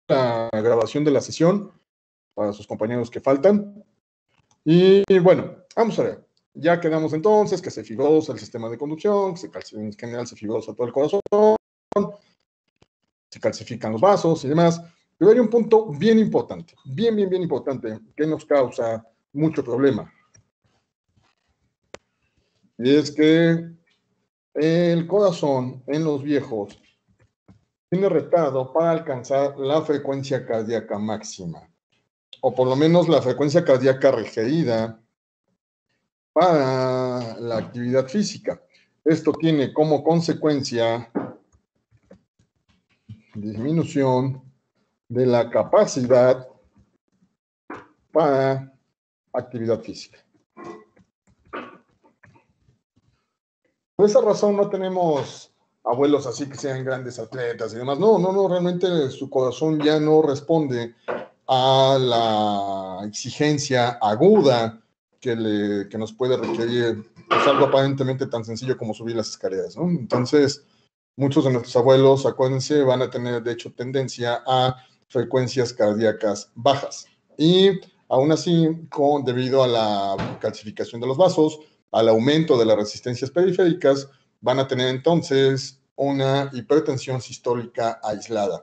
la grabación de la sesión para sus compañeros que faltan. Y bueno, vamos a ver. Ya quedamos entonces que se fibrosa el sistema de conducción, que en general se fibrosa todo el corazón, se calcifican los vasos y demás. Pero hay un punto bien importante, bien importante, que nos causa mucho problema. Y es que el corazón en los viejos tiene retado para alcanzar la frecuencia cardíaca máxima, o por lo menos la frecuencia cardíaca requerida para la actividad física. Esto tiene como consecuencia disminución de la capacidad para actividad física. Por esa razón no tenemos abuelos así que sean grandes atletas y demás. No, realmente su corazón ya no responde a la exigencia aguda que nos puede requerir pues, algo aparentemente tan sencillo como subir las escaleras, ¿no? Entonces, muchos de nuestros abuelos, acuérdense, van a tener de hecho tendencia a frecuencias cardíacas bajas. Y aún así, debido a la calcificación de los vasos, al aumento de las resistencias periféricas, van a tener entonces una hipertensión sistólica aislada.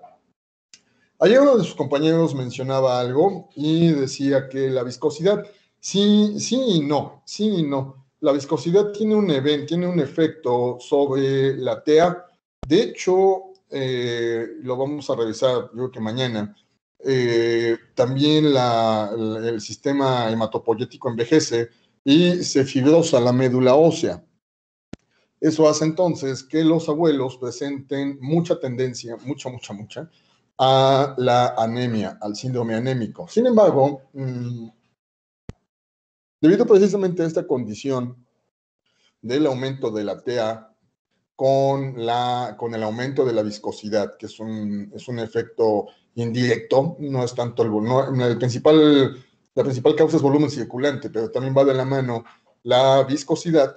Ayer uno de sus compañeros mencionaba algo y decía que la viscosidad, sí y no. La viscosidad tiene un efecto sobre la TEA. De hecho, lo vamos a revisar, yo creo que mañana. También el sistema hematopoyético envejece y se fibrosa la médula ósea. Eso hace entonces que los abuelos presenten mucha tendencia, mucha, a la anemia, al síndrome anémico. Sin embargo, debido precisamente a esta condición del aumento de la TEA con el aumento de la viscosidad, que es un efecto indirecto, no es tanto la principal causa es volumen circulante, pero también va de la mano la viscosidad.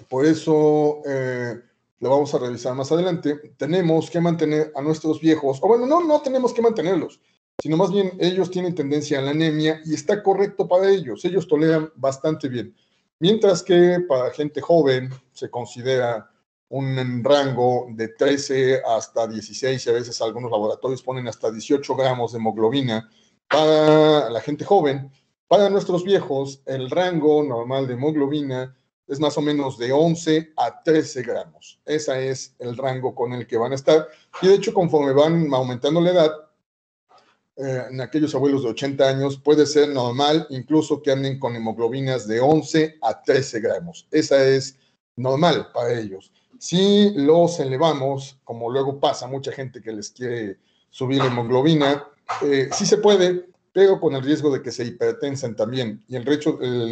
Por eso lo vamos a revisar más adelante. Tenemos que mantener a nuestros viejos, o bueno, no tenemos que mantenerlos, sino más bien ellos tienen tendencia a la anemia y está correcto para ellos. Ellos toleran bastante bien. Mientras que para gente joven se considera un rango de 13 hasta 16, y a veces algunos laboratorios ponen hasta 18 gramos de hemoglobina para la gente joven. Para nuestros viejos, el rango normal de hemoglobina es más o menos de 11 a 13 gramos. Ese es el rango con el que van a estar. Y de hecho, conforme van aumentando la edad, en aquellos abuelos de 80 años, puede ser normal incluso que anden con hemoglobinas de 11 a 13 gramos. Esa es normal para ellos. Si los elevamos, como luego pasa mucha gente que les quiere subir la hemoglobina, sí se puede, pero con el riesgo de que se hipertensen también. Y el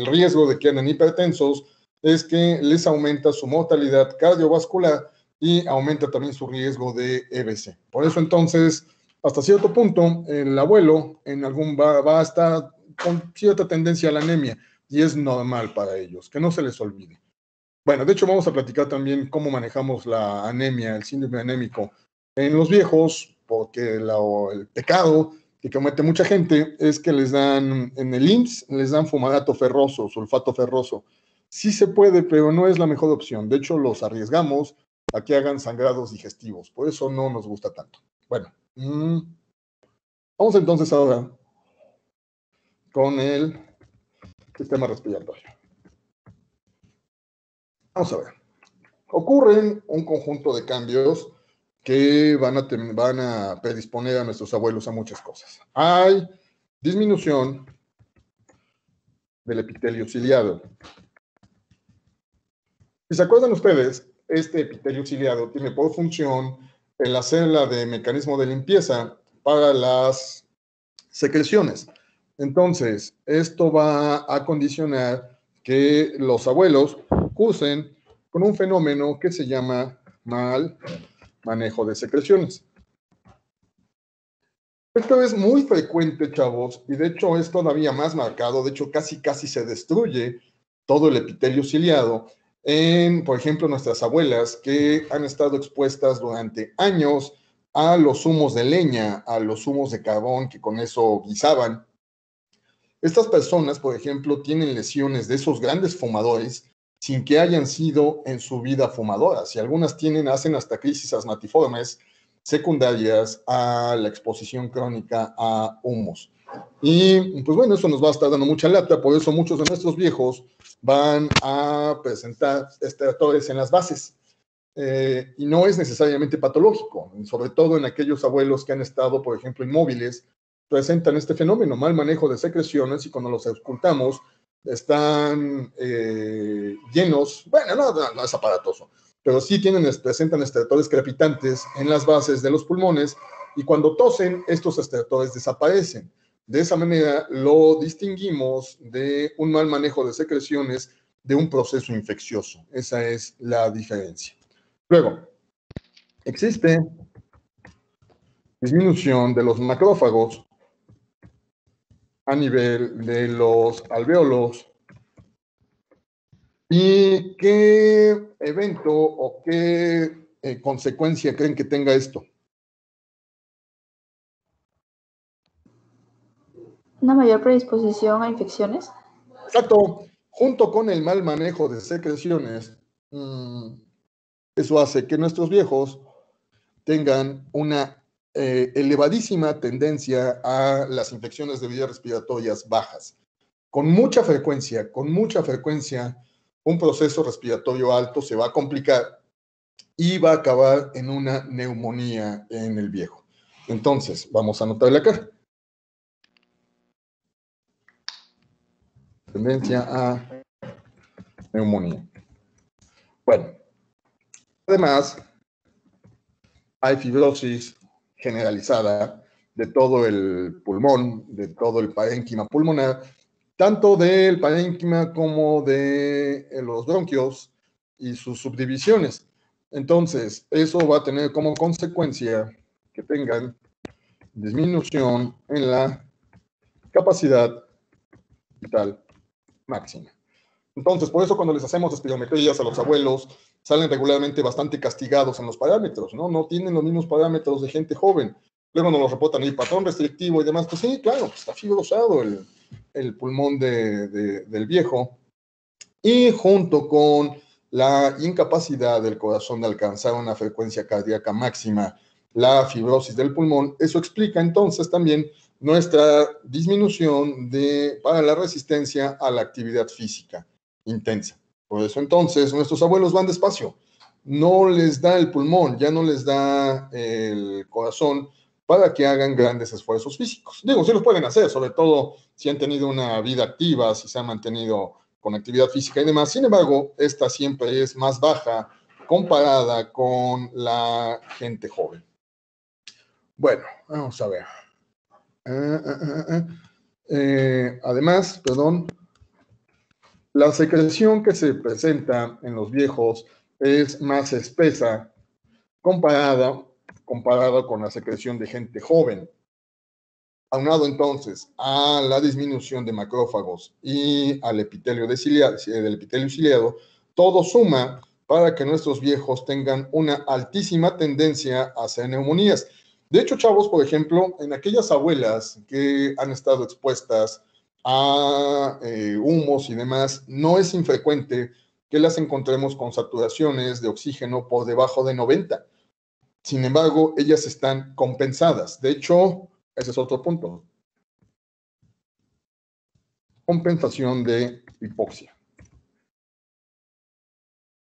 riesgo de que anden hipertensos es que les aumenta su mortalidad cardiovascular y aumenta también su riesgo de EBC. Por eso entonces, hasta cierto punto, el abuelo va a estar con cierta tendencia a la anemia y es normal para ellos, que no se les olvide. Bueno, de hecho vamos a platicar también cómo manejamos la anemia, el síndrome anémico en los viejos, porque el pecado que comete mucha gente es que les dan, en el IMSS, les dan fumarato ferroso, sulfato ferroso. Sí se puede, pero no es la mejor opción. De hecho, los arriesgamos a que hagan sangrados digestivos. Por eso no nos gusta tanto. Bueno, vamos entonces ahora con el sistema respiratorio. Vamos a ver. Ocurren un conjunto de cambios que van a predisponer a nuestros abuelos a muchas cosas. Hay disminución del epitelio ciliado. Si se acuerdan ustedes, este epitelio ciliado tiene por función el hacerla de mecanismo de limpieza para las secreciones. Entonces, esto va a condicionar que los abuelos cursen con un fenómeno que se llama mal manejo de secreciones. Esto es muy frecuente, chavos, y de hecho es todavía más marcado. De hecho, casi se destruye todo el epitelio ciliado en, por ejemplo, nuestras abuelas que han estado expuestas durante años a los humos de leña, a los humos de carbón que con eso guisaban. Estas personas, por ejemplo, tienen lesiones de esos grandes fumadores sin que hayan sido en su vida fumadoras, y algunas hacen hasta crisis asmatiformes secundarias a la exposición crónica a humos. Y pues bueno, eso nos va a estar dando mucha lata, por eso muchos de nuestros viejos van a presentar estertores en las bases. Y no es necesariamente patológico, sobre todo en aquellos abuelos que han estado, por ejemplo, inmóviles, presentan este fenómeno, mal manejo de secreciones, y cuando los auscultamos están llenos, bueno, no es aparatoso, pero sí presentan estertores crepitantes en las bases de los pulmones, y cuando tosen, estos estertores desaparecen. De esa manera lo distinguimos de un mal manejo de secreciones de un proceso infeccioso. Esa es la diferencia. Luego, existe disminución de los macrófagos a nivel de los alvéolos. ¿Y qué evento o qué consecuencia creen que tenga esto? ¿Una mayor predisposición a infecciones? Exacto. Junto con el mal manejo de secreciones, eso hace que nuestros viejos tengan una elevadísima tendencia a las infecciones de vías respiratorias bajas. Con mucha frecuencia, un proceso respiratorio alto se va a complicar y va a acabar en una neumonía en el viejo. Entonces, vamos a anotarle acá. Tendencia a neumonía. Bueno, además, hay fibrosis generalizada de todo el pulmón, de todo el parénquima pulmonar, tanto del parénquima como de los bronquios y sus subdivisiones. Entonces, eso va a tener como consecuencia que tengan disminución en la capacidad vital máxima. Entonces, por eso cuando les hacemos espirometrías a los abuelos, salen regularmente bastante castigados en los parámetros, ¿no? No tienen los mismos parámetros de gente joven. Luego nos lo reportan el patrón restrictivo y demás. Pues sí, claro, pues está fibrosado el pulmón del viejo. Y junto con la incapacidad del corazón de alcanzar una frecuencia cardíaca máxima, la fibrosis del pulmón, eso explica entonces también nuestra disminución para la resistencia a la actividad física intensa. Por eso entonces nuestros abuelos van despacio, no les da el pulmón, ya no les da el corazón para que hagan grandes esfuerzos físicos. Digo, sí los pueden hacer, sobre todo si han tenido una vida activa, si se han mantenido con actividad física y demás. Sin embargo, esta siempre es más baja comparada con la gente joven. Bueno, vamos a ver. Además, la secreción que se presenta en los viejos es más espesa comparada con la secreción de gente joven. Aunado entonces a la disminución de macrófagos y al epitelio del epitelio ciliado, todo suma para que nuestros viejos tengan una altísima tendencia a hacer neumonías. De hecho, chavos, por ejemplo, en aquellas abuelas que han estado expuestas a humos y demás, no es infrecuente que las encontremos con saturaciones de oxígeno por debajo de 90. Sin embargo, ellas están compensadas. De hecho, ese es otro punto. Compensación de hipoxia.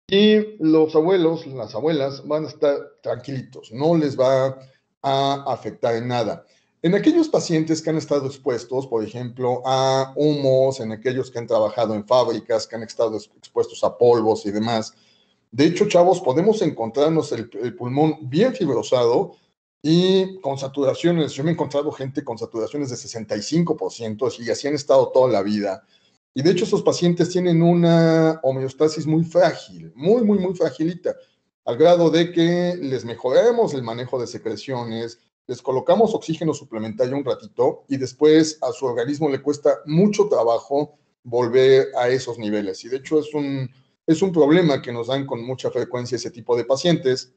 Y los abuelos, las abuelas van a estar tranquilitos, no les va a afectar en nada. En aquellos pacientes que han estado expuestos, por ejemplo, a humos, en aquellos que han trabajado en fábricas, que han estado expuestos a polvos y demás, de hecho, chavos, podemos encontrarnos el pulmón bien fibrosado y con saturaciones. Yo me he encontrado gente con saturaciones de 65% y así han estado toda la vida. Y de hecho, esos pacientes tienen una homeostasis muy frágil, muy fragilita, al grado de que les mejoramos el manejo de secreciones, les colocamos oxígeno suplementario un ratito y después a su organismo le cuesta mucho trabajo volver a esos niveles. Y de hecho es un problema que nos dan con mucha frecuencia ese tipo de pacientes,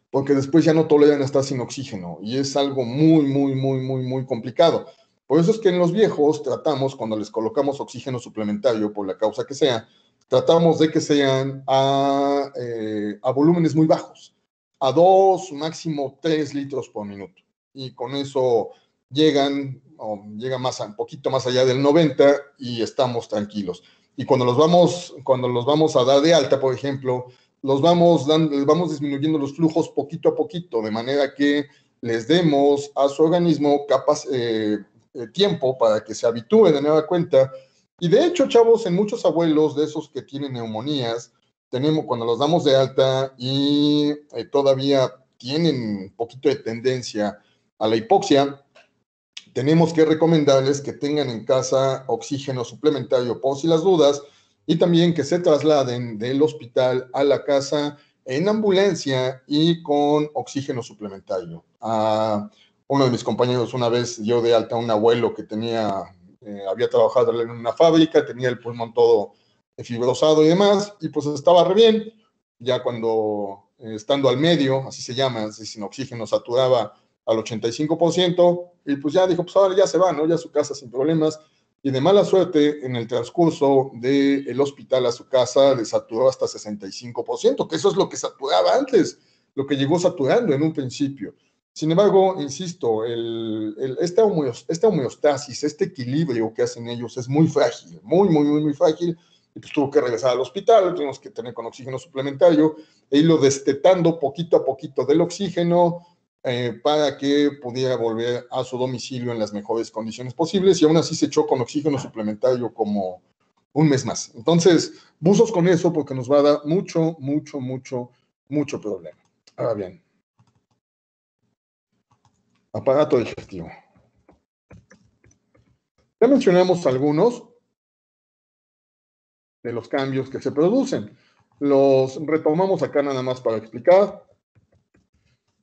porque después ya no toleran estar sin oxígeno y es algo muy complicado. Por eso es que en los viejos tratamos, cuando les colocamos oxígeno suplementario, por la causa que sea, tratamos de que sean a volúmenes muy bajos, a 2, máximo 3 litros por minuto. Y con eso llegan un poquito más allá del 90 y estamos tranquilos. Y cuando los vamos a dar de alta, por ejemplo, les vamos disminuyendo los flujos poquito a poquito, de manera que les demos a su organismo tiempo para que se habitúe de nueva cuenta. Y de hecho, chavos, en muchos abuelos de esos que tienen neumonías, cuando los damos de alta y todavía tienen un poquito de tendencia a la hipoxia, tenemos que recomendarles que tengan en casa oxígeno suplementario por si las dudas y también que se trasladen del hospital a la casa en ambulancia y con oxígeno suplementario. Uno de mis compañeros una vez dio de alta a un abuelo que había trabajado en una fábrica, tenía el pulmón todo fibrosado y demás, y pues estaba re bien. Ya cuando, estando al medio, así se llama, sin oxígeno, saturaba al 85%, y pues ya dijo, pues ahora ya se va, ¿no? Ya a su casa sin problemas, y de mala suerte, en el transcurso del hospital a su casa, le saturó hasta 65%, que eso es lo que saturaba antes, lo que llegó saturando en un principio. Sin embargo, insisto, esta homeostasis, este equilibrio que hacen ellos es muy frágil, muy frágil, y pues tuvo que regresar al hospital, lo tuvimos que tener con oxígeno suplementario, e irlo destetando poquito a poquito del oxígeno, para que pudiera volver a su domicilio en las mejores condiciones posibles, y aún así se echó con oxígeno suplementario como un mes más. Entonces, buzos con eso porque nos va a dar mucho problema. Ahora bien, aparato digestivo. Ya mencionamos algunos de los cambios que se producen. Los retomamos acá nada más para explicar.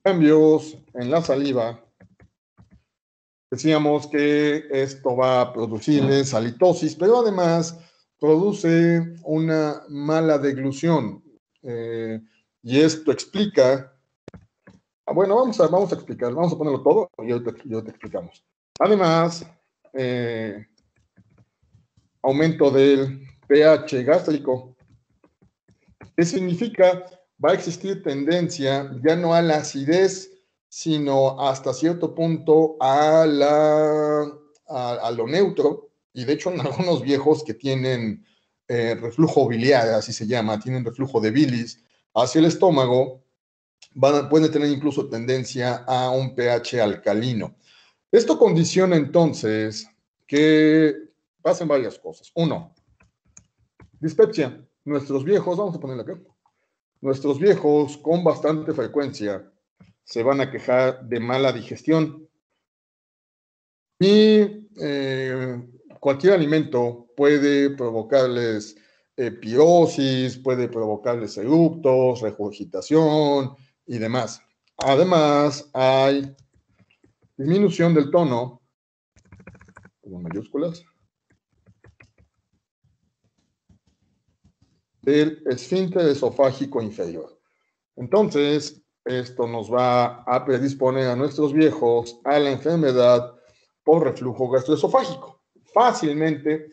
Cambios en la saliva. Decíamos que esto va a producirles halitosis, pero además produce una mala deglución. Y esto explica. Bueno, vamos a explicar, vamos a ponerlo todo y yo te explicamos. Además, aumento del pH gástrico. ¿Qué significa? Va a existir tendencia ya no a la acidez, sino hasta cierto punto a lo neutro, y de hecho en algunos viejos que tienen reflujo biliar, así se llama, tienen reflujo de bilis hacia el estómago, pueden tener incluso tendencia a un pH alcalino. Esto condiciona entonces que pasen varias cosas. Uno, dispepsia. Nuestros viejos, vamos a ponerle acá, nuestros viejos con bastante frecuencia se van a quejar de mala digestión y cualquier alimento puede provocarles pirosis, puede provocarles eructos, regurgitación y demás. Además, hay disminución del tono, con mayúsculas, del esfínter esofágico inferior. Entonces, esto nos va a predisponer a nuestros viejos a la enfermedad por reflujo gastroesofágico. Fácilmente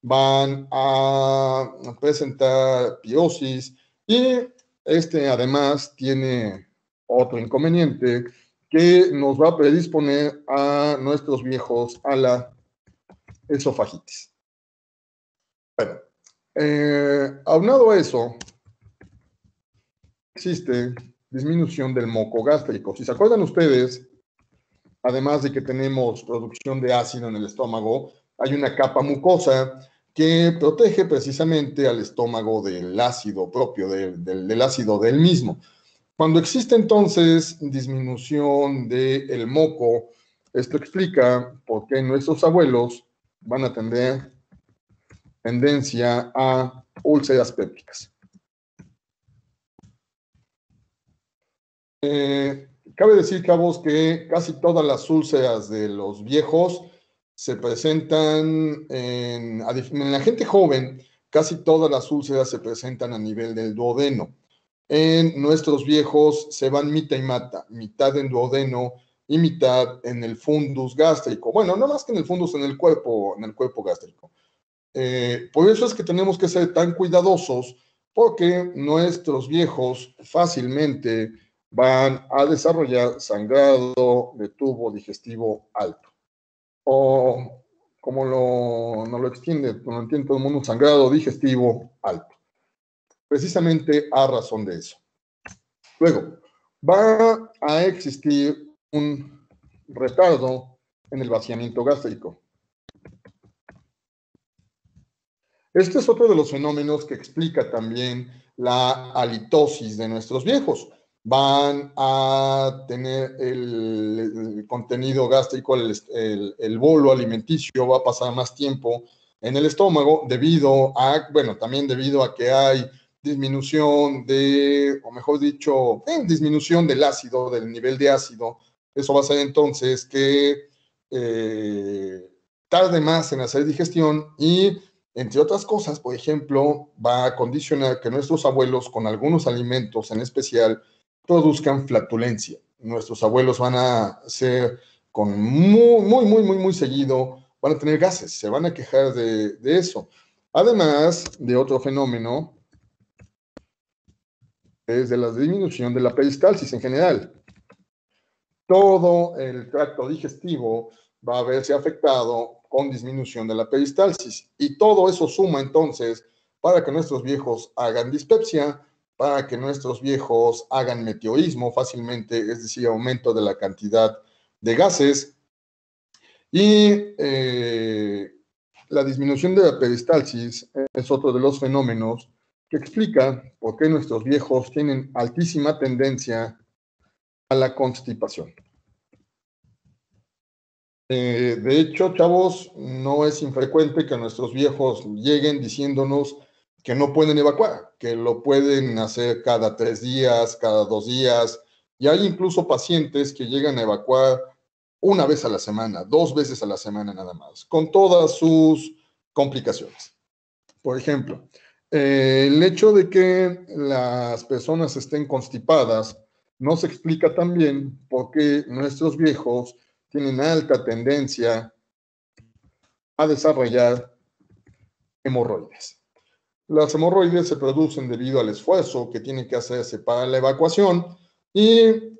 van a presentar pirosis, y además tiene otro inconveniente que nos va a predisponer a nuestros viejos a la esofagitis. Bueno, aunado a eso, existe disminución del moco gástrico. Si se acuerdan ustedes, además de que tenemos producción de ácido en el estómago, hay una capa mucosa que protege precisamente al estómago del ácido propio, del ácido del mismo. Cuando existe entonces disminución del moco, esto explica por qué nuestros abuelos van a tener tendencia a úlceras pépticas. Cabe decir, cabos, que casi todas las úlceras de los viejos se presentan en la gente joven, casi todas las úlceras se presentan a nivel del duodeno. en nuestros viejos se van mitad y mata, mitad en duodeno y mitad en el fundus gástrico. Bueno, no más que en el fundus, en el cuerpo gástrico. Por eso es que tenemos que ser tan cuidadosos, porque nuestros viejos fácilmente van a desarrollar sangrado de tubo digestivo alto. O como no lo entiende todo el mundo, sangrado digestivo alto. Precisamente a razón de eso. Luego, va a existir un retardo en el vaciamiento gástrico. Este es otro de los fenómenos que explica también la halitosis de nuestros viejos. Van a tener el contenido gástrico, el bolo alimenticio va a pasar más tiempo en el estómago también debido a que hay disminución disminución del ácido, del nivel de ácido. Eso va a hacer entonces que tarde más en hacer digestión y, entre otras cosas, por ejemplo, va a condicionar que nuestros abuelos con algunos alimentos en especial produzcan flatulencia. Nuestros abuelos van a ser muy seguido, van a tener gases, se van a quejar de eso. Además de otro fenómeno, es de la disminución de la peristalsis en general. Todo el tracto digestivo va a verse afectado con disminución de la peristalsis. Y todo eso suma entonces para que nuestros viejos hagan dispepsia, para que nuestros viejos hagan meteorismo fácilmente, es decir, aumento de la cantidad de gases. Y la disminución de la peristalsis es otro de los fenómenos que explica por qué nuestros viejos tienen altísima tendencia a la constipación. De hecho, chavos, no es infrecuente que nuestros viejos lleguen diciéndonos que no pueden evacuar, que lo pueden hacer cada 3 días, cada 2 días, y hay incluso pacientes que llegan a evacuar una vez a la semana, 2 veces a la semana nada más, con todas sus complicaciones. Por ejemplo, el hecho de que las personas estén constipadas nos explica también por qué nuestros viejos tienen alta tendencia a desarrollar hemorroides. Las hemorroides se producen debido al esfuerzo que tiene que hacerse para la evacuación y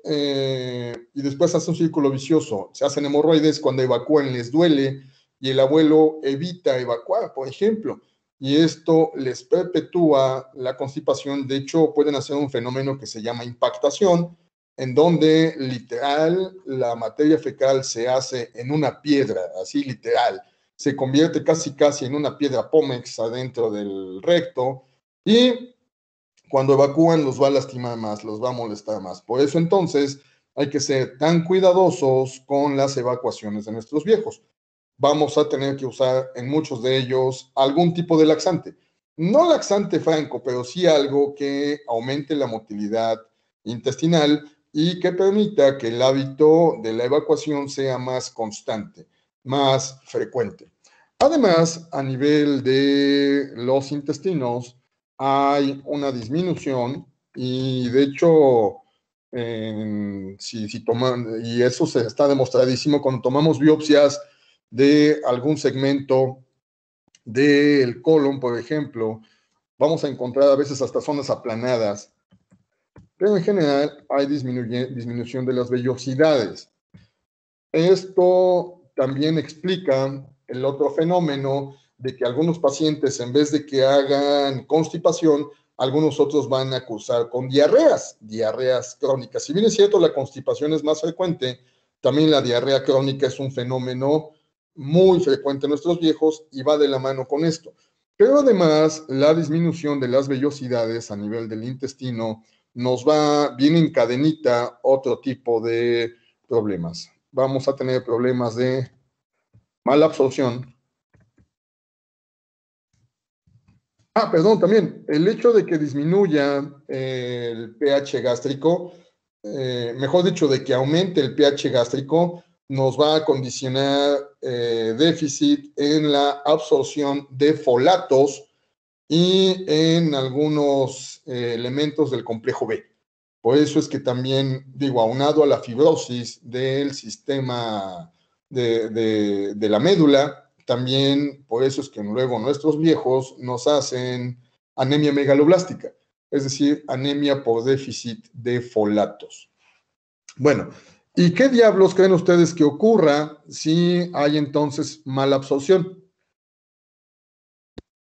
después hace un círculo vicioso. Se hacen hemorroides, cuando evacúan les duele y el abuelo evita evacuar, por ejemplo, y esto les perpetúa la constipación. De hecho, pueden hacer un fenómeno que se llama impactación, en donde literal la materia fecal se hace en una piedra, así literal. Se convierte casi en una piedra pómex adentro del recto y cuando evacúan los va a lastimar más, los va a molestar más. Por eso entonces hay que ser tan cuidadosos con las evacuaciones de nuestros viejos. Vamos a tener que usar en muchos de ellos algún tipo de laxante. No laxante franco, pero sí algo que aumente la motilidad intestinal y que permita que el hábito de la evacuación sea más constante, más frecuente. Además, a nivel de los intestinos hay una disminución y de hecho, y eso se está demostradísimo cuando tomamos biopsias de algún segmento del colon, por ejemplo, vamos a encontrar a veces hasta zonas aplanadas, pero en general hay disminución de las vellosidades. Esto también explica el otro fenómeno de que algunos pacientes, en vez de que hagan constipación, algunos otros van a cursar con diarreas crónicas. Si bien es cierto, la constipación es más frecuente, también la diarrea crónica es un fenómeno muy frecuente en nuestros viejos y va de la mano con esto. Pero además, la disminución de las vellosidades a nivel del intestino nos va bien en cadenita otro tipo de problemas. Vamos a tener problemas de mala absorción. También el hecho de que disminuya el pH gástrico, mejor dicho, de que aumente el pH gástrico, nos va a condicionar déficit en la absorción de folatos y en algunos elementos del complejo B. Por eso es que también, digo, aunado a la fibrosis del sistema de la médula, también por eso es que luego nuestros viejos nos hacen anemia megaloblástica, es decir, anemia por déficit de folatos. Bueno, ¿y qué diablos creen ustedes que ocurra si hay entonces mala absorción?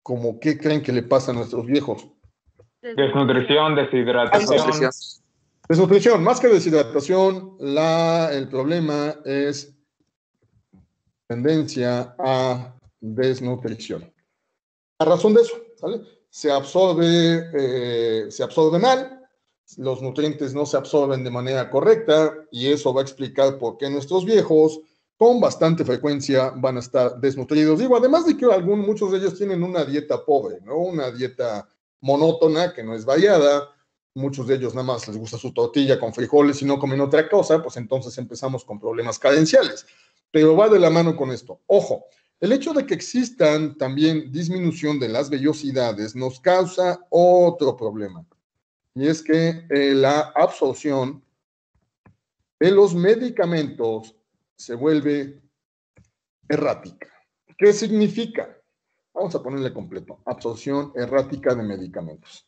¿Cómo qué creen que le pasa a nuestros viejos? Desnutrición, deshidratación. Desnutrición, más que deshidratación, el problema es tendencia a desnutrición. A razón de eso, ¿vale? Se absorbe mal, los nutrientes no se absorben de manera correcta y eso va a explicar por qué nuestros viejos con bastante frecuencia van a estar desnutridos. Digo, además de que muchos de ellos tienen una dieta pobre, ¿no? Una dieta monótona que no es variada. Muchos de ellos nada más les gusta su tortilla con frijoles y no comen otra cosa, pues entonces empezamos con problemas carenciales. Pero va de la mano con esto. Ojo, el hecho de que existan también disminución de las vellosidades nos causa otro problema. Y es que la absorción de los medicamentos se vuelve errática. ¿Qué significa? Vamos a ponerle completo. Absorción errática de medicamentos.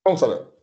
Vamos a ver.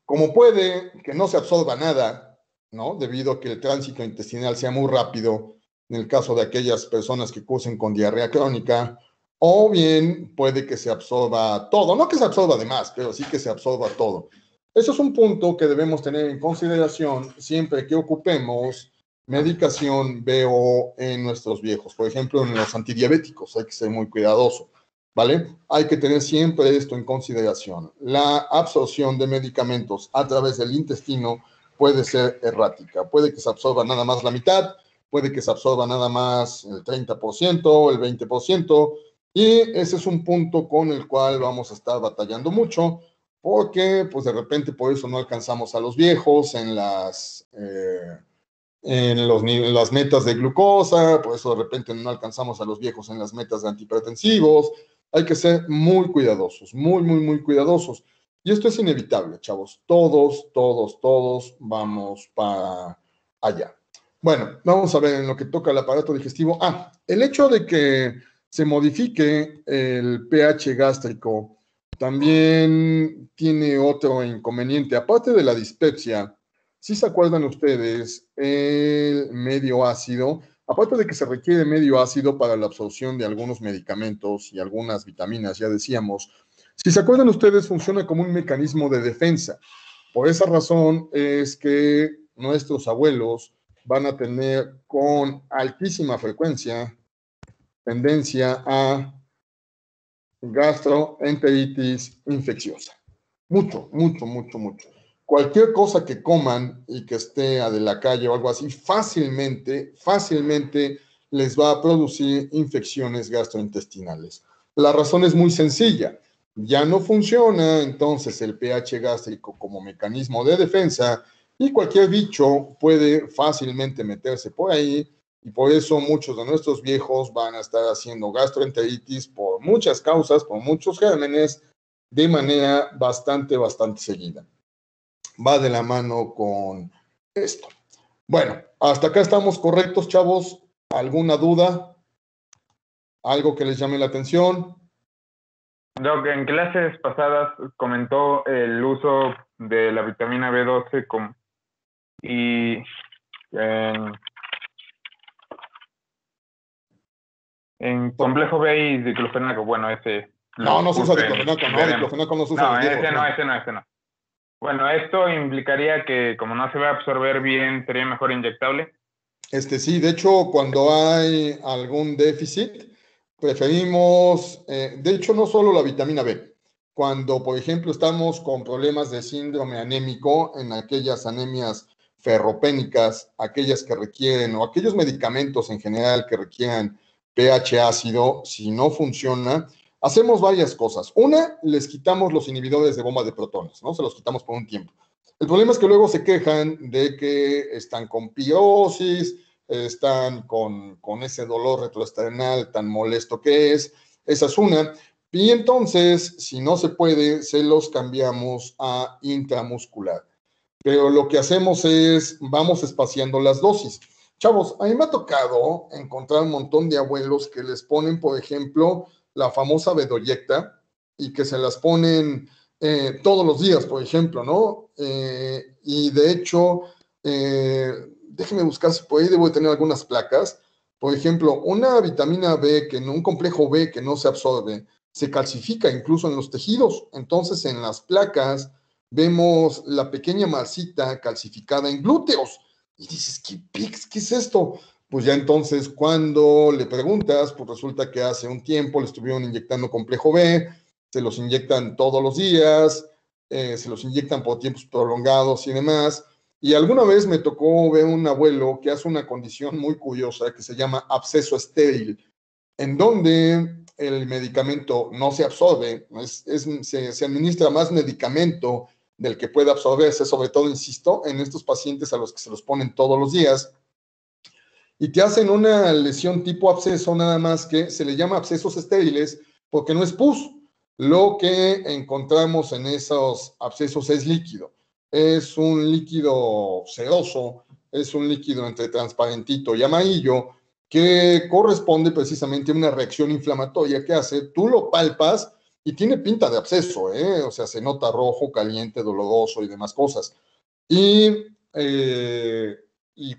Como puede que no se absorba nada, ¿no? Debido a que el tránsito intestinal sea muy rápido, en el caso de aquellas personas que cursen con diarrea crónica, o bien puede que se absorba todo, no que se absorba de más, pero sí que se absorba todo. Eso es un punto que debemos tener en consideración siempre que ocupemos medicación BO en nuestros viejos. Por ejemplo, en los antidiabéticos hay que ser muy cuidadoso, ¿vale? Hay que tener siempre esto en consideración. La absorción de medicamentos a través del intestino puede ser errática. Puede que se absorba nada más la mitad, puede que se absorba nada más el 30%, el 20%, y ese es un punto con el cual vamos a estar batallando mucho, porque pues de repente por eso no alcanzamos a los viejos en las metas de glucosa, por eso de repente no alcanzamos a los viejos en las metas de antihipertensivos. Hay que ser muy cuidadosos, muy, muy, muy cuidadosos. Y esto es inevitable, chavos. Todos vamos para allá. Bueno, vamos a ver en lo que toca al aparato digestivo. El hecho de que se modifique el pH gástrico también tiene otro inconveniente. Aparte de la dispepsia, si se acuerdan ustedes, el medio ácido, aparte de que se requiere medio ácido para la absorción de algunos medicamentos y algunas vitaminas, ya decíamos, si se acuerdan ustedes, funciona como un mecanismo de defensa. Por esa razón es que nuestros abuelos van a tener con altísima frecuencia tendencia a gastroenteritis infecciosa. Mucho. Cualquier cosa que coman y que esté de la calle o algo así, fácilmente les va a producir infecciones gastrointestinales. La razón es muy sencilla. Ya no funciona entonces el pH gástrico como mecanismo de defensa y cualquier bicho puede fácilmente meterse por ahí, y por eso muchos de nuestros viejos van a estar haciendo gastroenteritis por muchas causas, por muchos gérmenes, de manera bastante seguida. Va de la mano con esto. Bueno, hasta acá estamos correctos, chavos. ¿Alguna duda? ¿Algo que les llame la atención? Doc, en clases pasadas comentó el uso de la vitamina B12 y en complejo B y diclofenaco. Bueno, ese... No se usa diclofenaco, no, diclofenaco no se usa. No, ese no. Bueno, esto implicaría que como no se va a absorber bien, sería mejor inyectable. Sí, de hecho, cuando hay algún déficit, preferimos, de hecho, no solo la vitamina B. Cuando, por ejemplo, estamos con problemas de síndrome anémico, en aquellas anemias ferropénicas, aquellas que requieren, o aquellos medicamentos en general que requieran pH ácido, si no funciona, hacemos varias cosas. Una, les quitamos los inhibidores de bomba de protones, ¿no? Se los quitamos por un tiempo. El problema es que luego se quejan de que están con pirosis, están con ese dolor retroesternal tan molesto que es. Esa es una. Y entonces, si no se puede, se los cambiamos a intramuscular. Pero lo que hacemos es, vamos espaciando las dosis. Chavos, a mí me ha tocado encontrar un montón de abuelos que les ponen, por ejemplo, la famosa bedoyecta y que se las ponen todos los días, por ejemplo, ¿no? Y de hecho, déjenme buscar si por ahí debo tener algunas placas. Por ejemplo, una vitamina B, un complejo B que no se absorbe, se calcifica incluso en los tejidos. Entonces, en las placas vemos la pequeña masita calcificada en glúteos. Y dices, ¿qué es esto? Pues ya entonces cuando le preguntas, pues resulta que hace un tiempo le estuvieron inyectando complejo B, se los inyectan todos los días, se los inyectan por tiempos prolongados y demás. Y alguna vez me tocó ver un abuelo que hace una condición muy curiosa que se llama absceso estéril, en donde el medicamento no se absorbe, se administra más medicamento del que puede absorberse, sobre todo, insisto, en estos pacientes a los que se los ponen todos los días, y te hacen una lesión tipo absceso, nada más que se le llama abscesos estériles porque no es pus. Lo que encontramos en esos abscesos es líquido. Es un líquido sedoso, es un líquido entre transparentito y amarillo que corresponde precisamente a una reacción inflamatoria que hace, tú lo palpas y tiene pinta de absceso, o sea, se nota rojo, caliente, doloroso y demás cosas. Y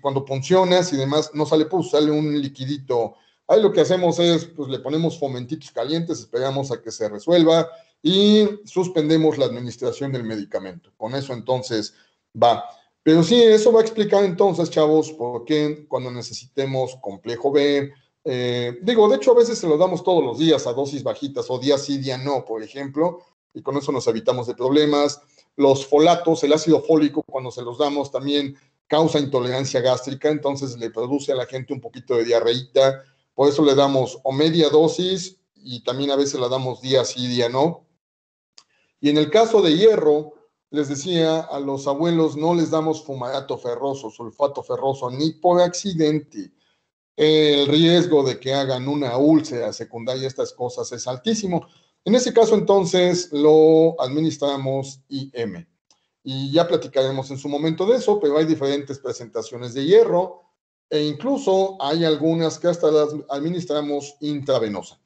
cuando puncionas y demás, no sale pus, sale un liquidito. Ahí lo que hacemos es, pues le ponemos fomentitos calientes, esperamos a que se resuelva y suspendemos la administración del medicamento. Con eso entonces va. Pero sí, eso va a explicar entonces, chavos, por qué cuando necesitemos complejo B, de hecho a veces se lo damos todos los días a dosis bajitas o día sí, día no, por ejemplo, y con eso nos evitamos de problemas. Los folatos, el ácido fólico, cuando se los damos también causa intolerancia gástrica, entonces le produce a la gente un poquito de diarreíta, por eso le damos o media dosis y también a veces la damos día sí, día no. Y en el caso de hierro, les decía, a los abuelos no les damos fumarato ferroso, sulfato ferroso, ni por accidente. El riesgo de que hagan una úlcera secundaria, estas cosas, es altísimo. En ese caso, entonces, lo administramos IM. Y ya platicaremos en su momento de eso, pero hay diferentes presentaciones de hierro e incluso hay algunas que hasta las administramos intravenosa.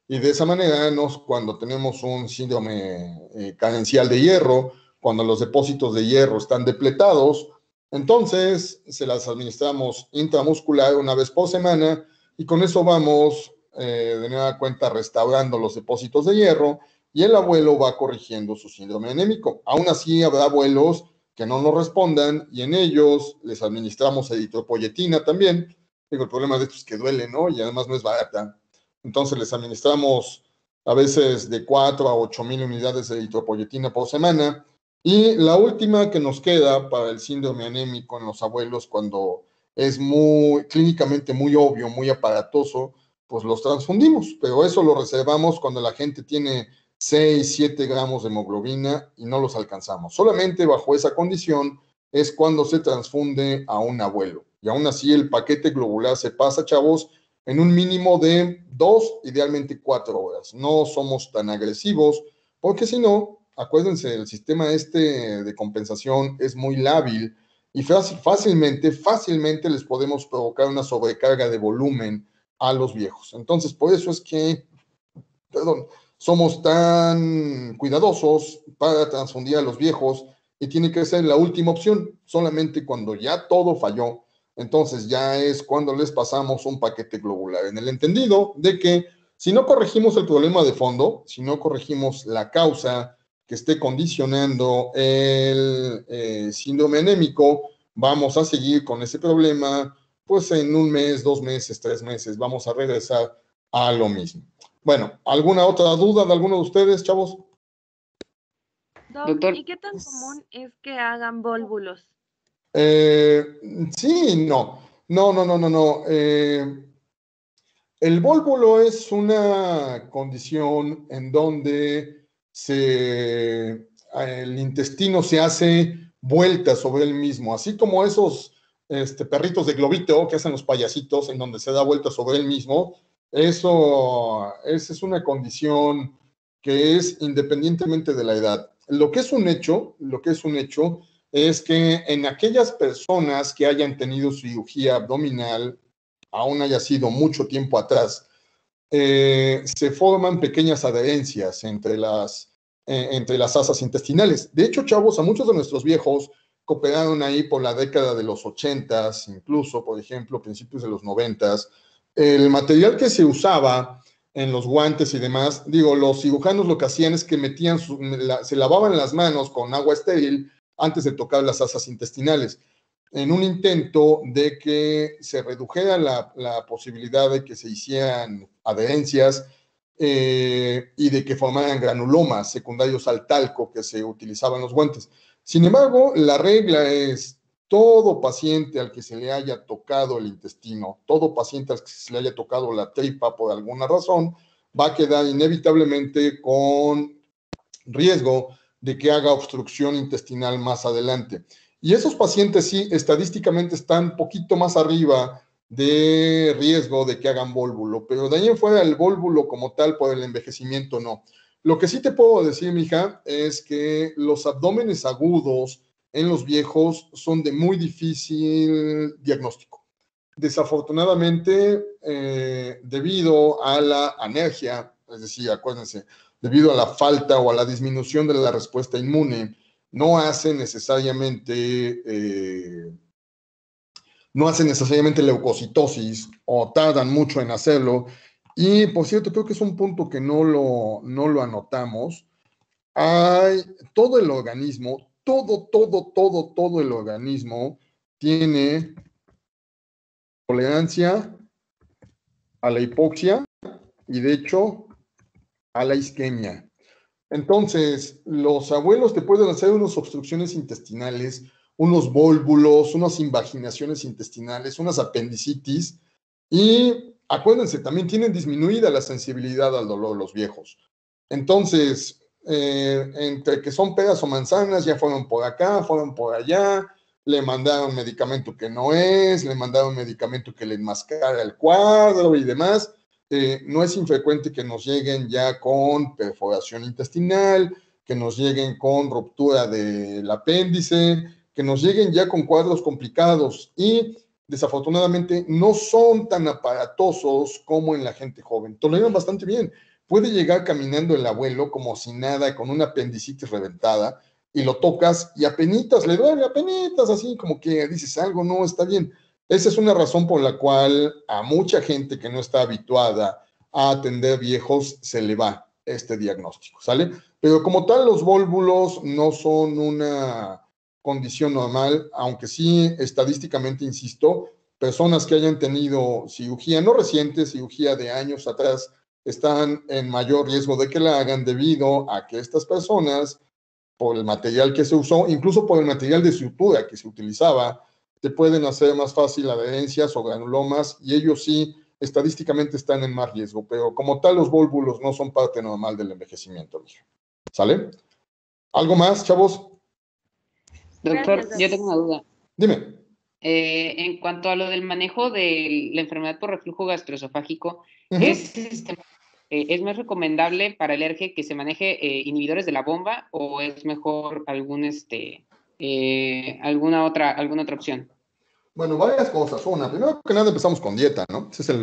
Y de esa manera, cuando tenemos un síndrome carencial de hierro, cuando los depósitos de hierro están depletados, entonces se las administramos intramuscular una vez por semana y con eso vamos de nueva cuenta restaurando los depósitos de hierro y el abuelo va corrigiendo su síndrome anémico. Aún así habrá abuelos que no nos respondan y en ellos les administramos eritropoyetina también. El problema de esto es que duele, ¿no? Y además no es barata. Entonces les administramos a veces de 4 a 8,000 unidades de eritropoyetina por semana. Y la última que nos queda para el síndrome anémico en los abuelos cuando es clínicamente muy obvio, muy aparatoso, pues los transfundimos, pero eso lo reservamos cuando la gente tiene 6, 7 gramos de hemoglobina y no los alcanzamos. Solamente bajo esa condición es cuando se transfunde a un abuelo. Y aún así el paquete globular se pasa, chavos, en un mínimo de 2, idealmente 4 horas. No somos tan agresivos, porque si no, acuérdense, el sistema de compensación es muy lábil y fácilmente les podemos provocar una sobrecarga de volumen a los viejos. Entonces, por eso es que, somos tan cuidadosos para transfundir a los viejos y tiene que ser la última opción, solamente cuando ya todo falló. Entonces ya es cuando les pasamos un paquete globular, en el entendido de que si no corregimos el problema de fondo, si no corregimos la causa que esté condicionando el síndrome anémico, vamos a seguir con ese problema, pues en 1 mes, 2 meses, 3 meses, vamos a regresar a lo mismo. Bueno, ¿alguna otra duda de alguno de ustedes, chavos? Doctor, ¿y qué tan común es que hagan vólvulos? Sí, no. El vólvulo es una condición en donde el intestino se hace vuelta sobre él mismo, así como esos perritos de globito que hacen los payasitos en donde se da vuelta sobre él mismo. Esa es una condición que es independientemente de la edad. Lo que es un hecho es que en aquellas personas que hayan tenido cirugía abdominal, aún haya sido mucho tiempo atrás, se forman pequeñas adherencias entre las asas intestinales. De hecho, chavos, a muchos de nuestros viejos que operaron ahí por la década de los 80s, incluso, por ejemplo, principios de los 90s, el material que se usaba en los guantes y demás, digo, los cirujanos lo que hacían es que se lavaban las manos con agua estéril antes de tocar las asas intestinales, en un intento de que se redujera la posibilidad de que se hicieran adherencias y de que formaran granulomas secundarios al talco que se utilizaba en los guantes. Sin embargo, la regla es: todo paciente al que se le haya tocado el intestino, todo paciente al que se le haya tocado la tripa por alguna razón, va a quedar inevitablemente con riesgo de que haga obstrucción intestinal más adelante. Y esos pacientes sí, estadísticamente están un poquito más arriba de riesgo de que hagan vólvulo, pero de ahí en fuera el vólvulo como tal por el envejecimiento no. Lo que sí te puedo decir, mija, es que los abdómenes agudos en los viejos son de muy difícil diagnóstico. Desafortunadamente, debido a la anergia, es decir, acuérdense, debido a la falta o a la disminución de la respuesta inmune, no hace necesariamente leucocitosis o tardan mucho en hacerlo. Y, por cierto, creo que es un punto que no lo anotamos. Hay todo el organismo, todo el organismo tiene tolerancia a la hipoxia y, de hecho, a la isquemia. Entonces, los abuelos te pueden hacer unas obstrucciones intestinales, unos vólvulos, unas invaginaciones intestinales, unas apendicitis, y acuérdense, también tienen disminuida la sensibilidad al dolor los viejos. Entonces, entre que son peras o manzanas, ya fueron por acá, fueron por allá, le mandaron medicamento que no es, le mandaron medicamento que le enmascara el cuadro y demás. No es infrecuente que nos lleguen ya con perforación intestinal, que nos lleguen con ruptura del apéndice, que nos lleguen ya con cuadros complicados y desafortunadamente no son tan aparatosos como en la gente joven. Toleran bastante bien. Puede llegar caminando el abuelo como si nada, con una apendicitis reventada, y lo tocas y apenitas, le duele, apenitas, así como que dices algo no está bien. Esa es una razón por la cual a mucha gente que no está habituada a atender viejos se le va este diagnóstico, ¿sale? Pero como tal, los vólvulos no son una condición normal, aunque sí estadísticamente, insisto, personas que hayan tenido cirugía, no reciente, cirugía de años atrás, están en mayor riesgo de que la hagan debido a que estas personas, por el material que se usó, incluso por el material de sutura que se utilizaba, te pueden hacer más fácil adherencias o granulomas, y ellos sí estadísticamente están en más riesgo, pero como tal los vólvulos no son parte normal del envejecimiento, mija. ¿Sale? ¿Algo más, chavos? Doctor, Gracias, yo tengo una duda. Dime. En cuanto a lo del manejo de la enfermedad por reflujo gastroesofágico, ¿es más recomendable para el ERGE que se maneje inhibidores de la bomba o es mejor alguna otra opción? Bueno, varias cosas. Una, primero que nada empezamos con dieta, ¿no? Esa es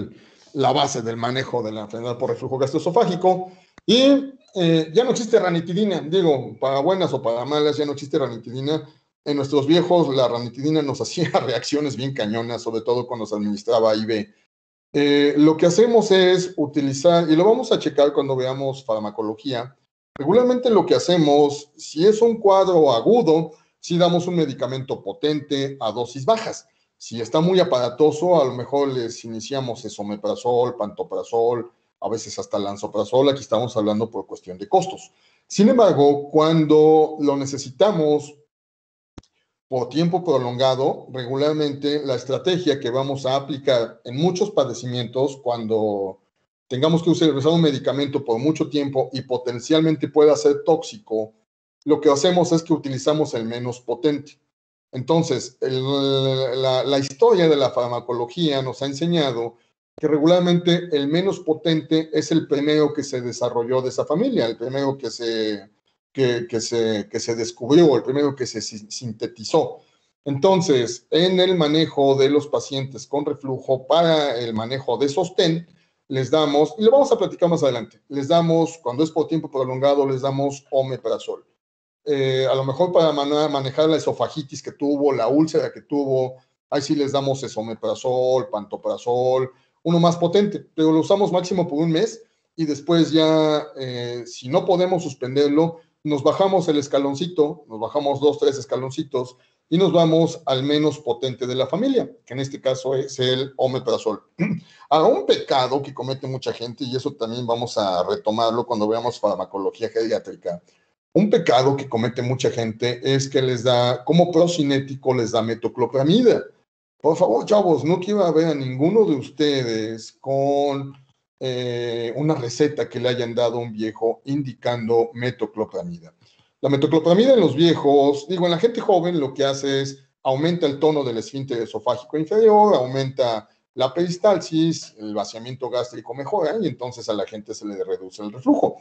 la base del manejo de la enfermedad por reflujo gastroesofágico. Y ya no existe ranitidina, digo, para buenas o para malas, ya no existe ranitidina. En nuestros viejos la ranitidina nos hacía reacciones bien cañonas, sobre todo cuando se administraba IV. Lo que hacemos es utilizar, y lo vamos a checar cuando veamos farmacología, regularmente lo que hacemos, si es un cuadro agudo, si damos un medicamento potente a dosis bajas. Si está muy aparatoso, a lo mejor les iniciamos esomeprazol, pantoprazol, a veces hasta lansoprazol. Aquí estamos hablando por cuestión de costos. Sin embargo, cuando lo necesitamos por tiempo prolongado, regularmente la estrategia que vamos a aplicar en muchos padecimientos, cuando tengamos que usar un medicamento por mucho tiempo y potencialmente pueda ser tóxico, lo que hacemos es que utilizamos el menos potente. Entonces, la historia de la farmacología nos ha enseñado que regularmente el menos potente es el primero que se desarrolló de esa familia, el primero que se descubrió, el primero que se sintetizó. Entonces, en el manejo de los pacientes con reflujo, para el manejo de sostén, les damos, y lo vamos a platicar más adelante, les damos, cuando es por tiempo prolongado, les damos omeprazol. A lo mejor para manejar la esofagitis que tuvo, la úlcera que tuvo, ahí sí les damos esomeprazol, pantoprazol, uno más potente, pero lo usamos máximo por un mes y después ya, si no podemos suspenderlo, nos bajamos el escaloncito, nos bajamos 2, 3 escaloncitos y nos vamos al menos potente de la familia, que en este caso es el omeprazol. Ahora, un pecado que comete mucha gente, y eso también vamos a retomarlo cuando veamos farmacología geriátrica, un pecado que comete mucha gente es que les da, como procinético, les da metoclopramida. Por favor, chavos, no quiero ver a ninguno de ustedes con una receta que le hayan dado a un viejo indicando metoclopramida. La metoclopramida en los viejos, digo, en la gente joven lo que hace es aumenta el tono del esfínter esofágico inferior, aumenta la peristalsis, el vaciamiento gástrico mejora y entonces a la gente se le reduce el reflujo.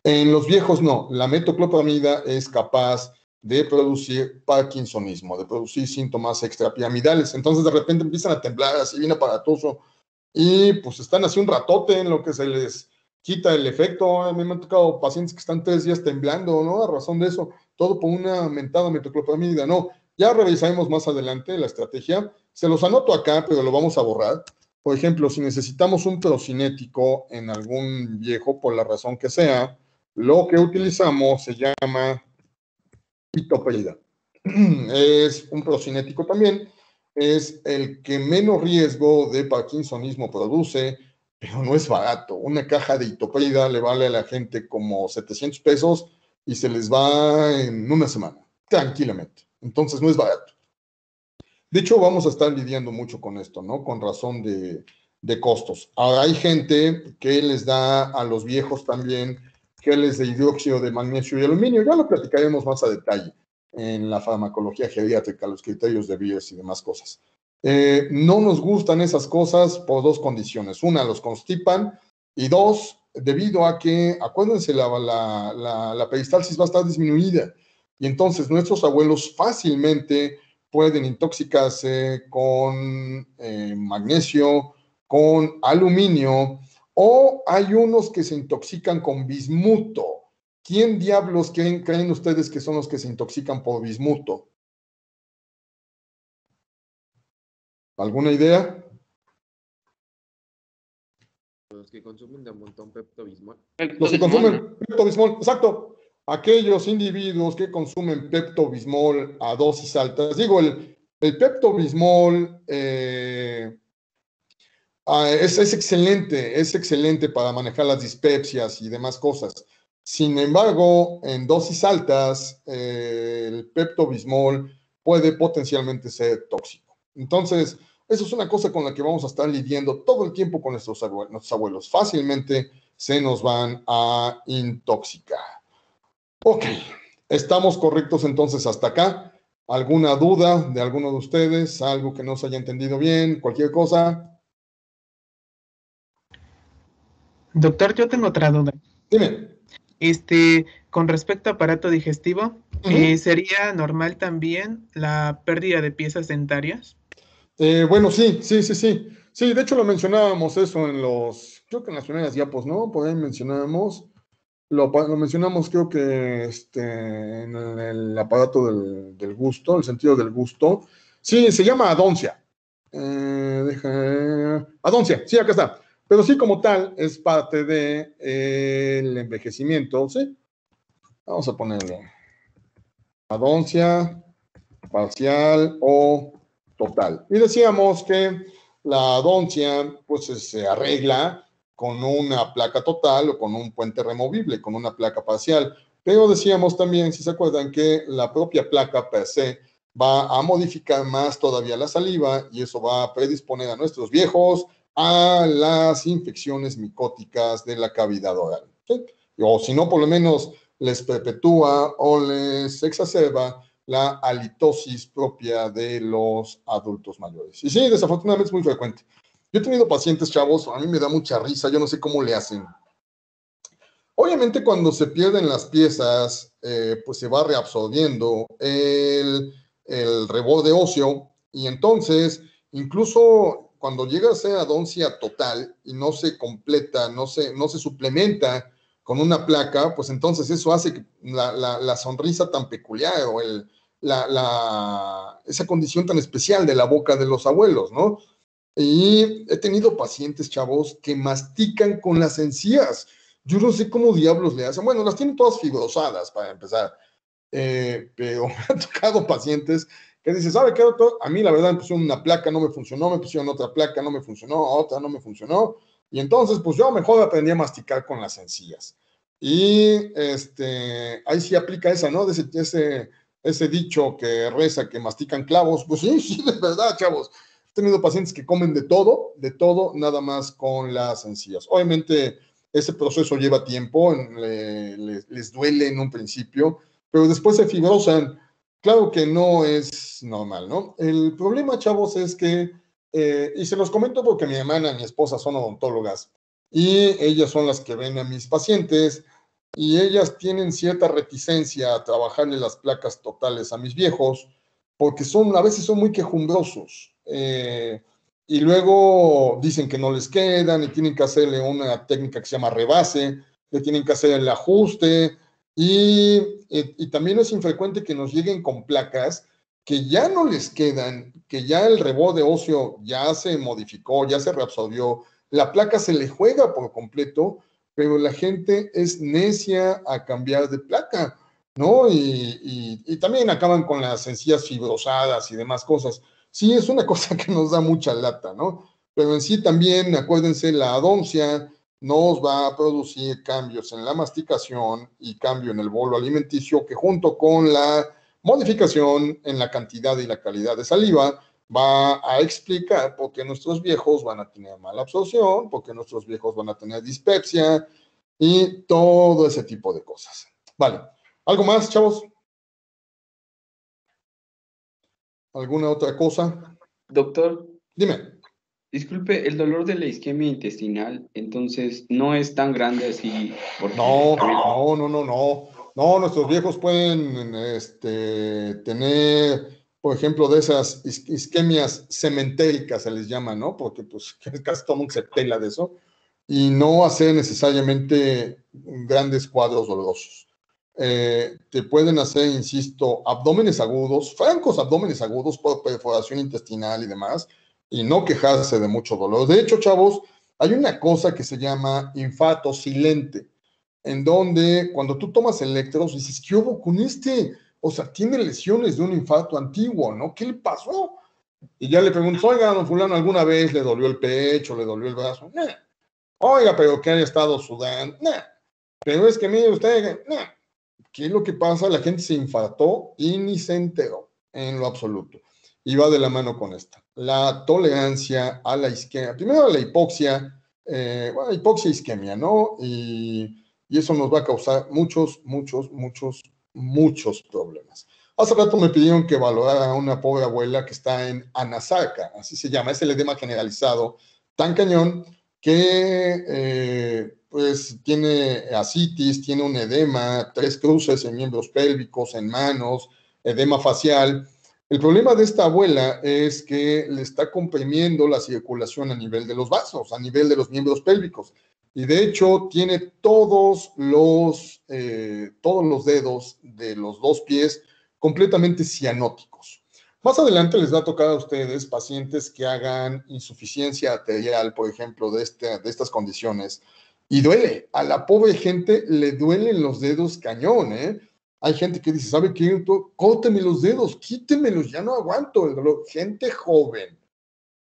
En los viejos no, la metoclopramida es capaz de producir parkinsonismo, de producir síntomas extrapiramidales. Entonces de repente empiezan a temblar así bien aparatoso y pues están así un ratote en lo que se les quita el efecto. A mí me han tocado pacientes que están 3 días temblando, ¿no? A razón de eso, todo por una mentada metoclopramida. No, ya revisaremos más adelante la estrategia. Se los anoto acá, pero lo vamos a borrar. Por ejemplo, si necesitamos un procinético en algún viejo, por la razón que sea, lo que utilizamos se llama itoprida. Es un procinético también, es el que menos riesgo de parkinsonismo produce, pero no es barato. Una caja de itoprida le vale a la gente como 700 pesos y se les va en una semana, tranquilamente. Entonces no es barato. De hecho, vamos a estar lidiando mucho con esto, ¿no? Con razón de costos. Ahora hay gente que les da a los viejos también geles de hidróxido de magnesio y aluminio. Ya lo platicaremos más a detalle en la farmacología geriátrica, los criterios de Beers y demás cosas. No nos gustan esas cosas por 2 condiciones. Una, los constipan y 2, debido a que, acuérdense, la peristalsis va a estar disminuida y entonces nuestros abuelos fácilmente pueden intoxicarse con magnesio, con aluminio, o hay unos que se intoxican con bismuto. ¿Quién diablos creen ustedes que son los que se intoxican por bismuto? ¿Alguna idea? Los que consumen de un montón Pepto-Bismol. Los que consumen Pepto-Bismol, exacto. Aquellos individuos que consumen Pepto-Bismol a dosis altas. Digo, el Pepto-Bismol es excelente para manejar las dispepsias y demás cosas. Sin embargo, en dosis altas, el Pepto-Bismol puede potencialmente ser tóxico. Entonces, eso es una cosa con la que vamos a estar lidiando todo el tiempo con nuestros abuelos. Fácilmente se nos van a intoxicar. Ok, estamos correctos entonces hasta acá. ¿Alguna duda de alguno de ustedes? ¿Algo que no se haya entendido bien? ¿Cualquier cosa? Doctor, yo tengo otra duda. Dime. Con respecto a aparato digestivo, ¿sería normal también la pérdida de piezas dentarias? Bueno, sí. Sí, de hecho lo mencionábamos eso creo que en las primeras diapos, ¿no? Por ahí mencionábamos, lo mencionamos creo que en el aparato del gusto, el sentido del gusto. Sí, se llama adoncia. Adoncia, sí, acá está. Pero sí, como tal, es parte del envejecimiento, ¿sí? Vamos a ponerle adoncia parcial o total. Y decíamos que la adoncia, pues, se arregla con una placa total o con un puente removible, con una placa parcial. Pero decíamos también, si se acuerdan, que la propia placa per se va a modificar más todavía la saliva y eso va a predisponer a nuestros viejos a las infecciones micóticas de la cavidad oral, ¿sí? O si no, por lo menos les perpetúa o les exacerba la halitosis propia de los adultos mayores. Y sí, desafortunadamente es muy frecuente. Yo he tenido pacientes, chavos, a mí me da mucha risa, yo no sé cómo le hacen. Obviamente cuando se pierden las piezas, pues se va reabsorbiendo el reborde óseo y entonces incluso cuando llega a ser adoncia total y no se completa, no se suplementa con una placa, pues entonces eso hace que la sonrisa tan peculiar o esa condición tan especial de la boca de los abuelos, ¿no? Y he tenido pacientes, chavos, que mastican con las encías. Yo no sé cómo diablos le hacen. Bueno, las tienen todas fibrosadas para empezar. Pero me han tocado pacientes que dicen, ¿sabe qué, doctor? A mí la verdad me pusieron una placa, no me funcionó, me pusieron otra placa, no me funcionó, otra no me funcionó. Y entonces, pues yo mejor aprendí a masticar con las encías. Y ahí sí aplica esa, ¿no? De ese dicho que reza que mastican clavos. Pues sí, sí, de verdad, chavos. He tenido pacientes que comen de todo, nada más con las encías. Obviamente, ese proceso lleva tiempo, les duele en un principio, pero después se fibrosan. Claro que no es normal, ¿no? El problema, chavos, es que, y se los comento porque mi hermana y mi esposa son odontólogas, y ellas son las que ven a mis pacientes, y ellas tienen cierta reticencia a trabajarle las placas totales a mis viejos, porque a veces son muy quejumbrosos. Y luego dicen que no les quedan y tienen que hacerle una técnica que se llama rebase, le tienen que hacer el ajuste y también es infrecuente que nos lleguen con placas que ya no les quedan, que ya el reborde óseo ya se modificó, ya se reabsorbió, la placa se le juega por completo, pero la gente es necia a cambiar de placa, ¿no? Y también acaban con las encías fibrosadas y demás cosas. Sí, es una cosa que nos da mucha lata, ¿no? Pero en sí también, acuérdense, la adoncia nos va a producir cambios en la masticación y cambio en el bolo alimenticio que junto con la modificación en la cantidad y la calidad de saliva va a explicar por qué nuestros viejos van a tener mala absorción, por qué nuestros viejos van a tener dispepsia y todo ese tipo de cosas. Vale, ¿algo más, chavos? ¿Alguna otra cosa? Doctor, Dime. disculpe, el dolor de la isquemia intestinal, entonces, no es tan grande así, porque No, nuestros viejos pueden tener, por ejemplo, de esas isquemias cementéricas, se les llama, ¿no? Porque pues casi todo el mundo se pela de eso, y no hacer necesariamente grandes cuadros dolorosos. Te pueden hacer, insisto, abdómenes agudos, francos abdómenes agudos por perforación intestinal y demás, y no quejarse de mucho dolor. De hecho, chavos, hay una cosa que se llama infarto silente, en donde cuando tú tomas electros dices, ¿qué hubo con este? O sea, tiene lesiones de un infarto antiguo, ¿no? ¿Qué le pasó? Y ya le preguntas, oiga, don fulano, ¿alguna vez le dolió el pecho, le dolió el brazo? Nah. Oiga, pero que haya estado sudando. Nah. Pero es que mire usted, nah. ¿Qué es lo que pasa? La gente se infartó y ni se enteró en lo absoluto. Y va de la mano con esta. La tolerancia a la isquemia. Primero a la hipoxia, hipoxia e isquemia, ¿no? Y eso nos va a causar muchos problemas. Hace rato me pidieron que valorara a una pobre abuela que está en Anasarca, así se llama, es el edema generalizado, tan cañón que pues tiene ascitis, tiene un edema, 3 cruces en miembros pélvicos, en manos, edema facial. El problema de esta abuela es que le está comprimiendo la circulación a nivel de los vasos, a nivel de los miembros pélvicos. Y de hecho tiene todos los dedos de los 2 pies completamente cianóticos. Más adelante les va a tocar a ustedes pacientes que hagan insuficiencia arterial, por ejemplo, de estas condiciones. Y duele, a la pobre gente le duelen los dedos cañón, ¿eh? Hay gente que dice, ¿sabe qué? Córteme los dedos, quítemelos, ya no aguanto el dolor. Gente joven.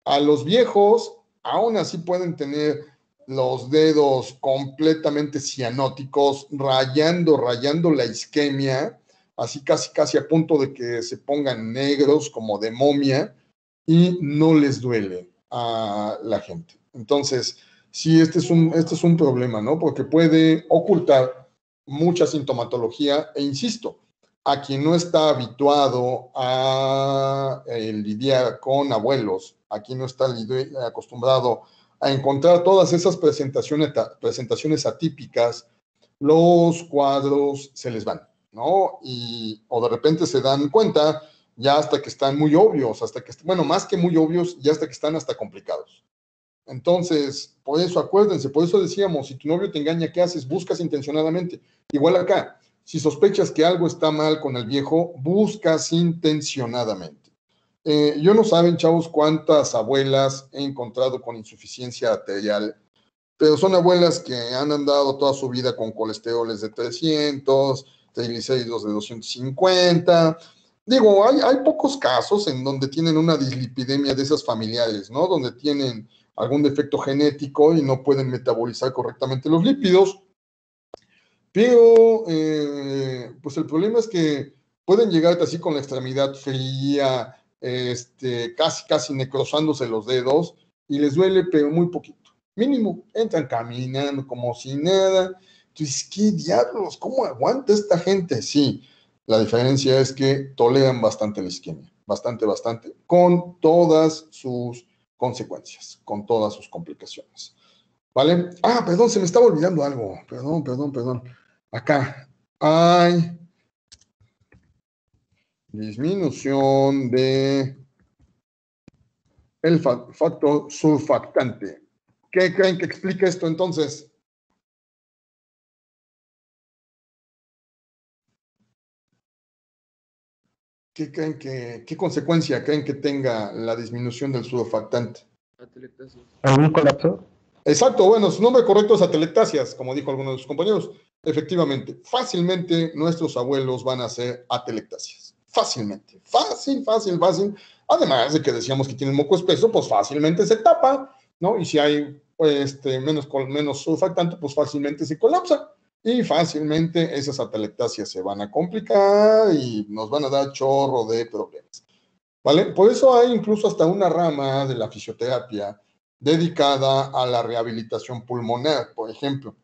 A los viejos, aún así pueden tener los dedos completamente cianóticos, rayando la isquemia, así casi a punto de que se pongan negros como de momia y no les duele a la gente. Entonces, sí, este es un problema, ¿no? Porque puede ocultar mucha sintomatología e insisto, a quien no está habituado a lidiar con abuelos, a quien no está acostumbrado a encontrar todas esas presentaciones atípicas, los cuadros se les van, ¿no? O de repente se dan cuenta ya hasta que están muy obvios, bueno, más que muy obvios, ya hasta que están hasta complicados. Entonces, por eso acuérdense, por eso decíamos, si tu novio te engaña, ¿qué haces? Buscas intencionadamente. Igual acá, si sospechas que algo está mal con el viejo, buscas intencionadamente. Yo no saben, chavos, cuántas abuelas he encontrado con insuficiencia arterial, pero son abuelas que han andado toda su vida con colesteroles de 300, triglicéridos de 250. Digo, hay pocos casos en donde tienen una dislipidemia de esas familiares, ¿no? Donde tienen algún defecto genético y no pueden metabolizar correctamente los lípidos. Pero, pues el problema es que pueden llegar así con la extremidad fría, casi necrosándose los dedos y les duele, pero muy poquito. Mínimo, entran caminando como si nada. Entonces, ¿qué diablos? ¿Cómo aguanta esta gente? Sí, la diferencia es que toleran bastante la isquemia, bastante, con todas sus consecuencias, con todas sus complicaciones. ¿Vale? Perdón, se me estaba olvidando algo. Perdón. Acá hay disminución de el factor surfactante. ¿Qué creen que explica esto entonces? ¿Qué consecuencia creen que tenga la disminución del surfactante? Atelectasia. ¿Algún colapso? Exacto, bueno, su nombre correcto es atelectasias, como dijo alguno de sus compañeros. Efectivamente, fácilmente nuestros abuelos van a hacer atelectasias. Fácilmente, fácil. Además de que decíamos que tienen moco espeso, pues fácilmente se tapa, ¿no? Y si hay menos surfactante, pues fácilmente se colapsa. Y fácilmente esas atelectasias se van a complicar y nos van a dar chorro de problemas. ¿Vale? Por eso hay incluso hasta una rama de la fisioterapia dedicada a la rehabilitación pulmonar, por ejemplo.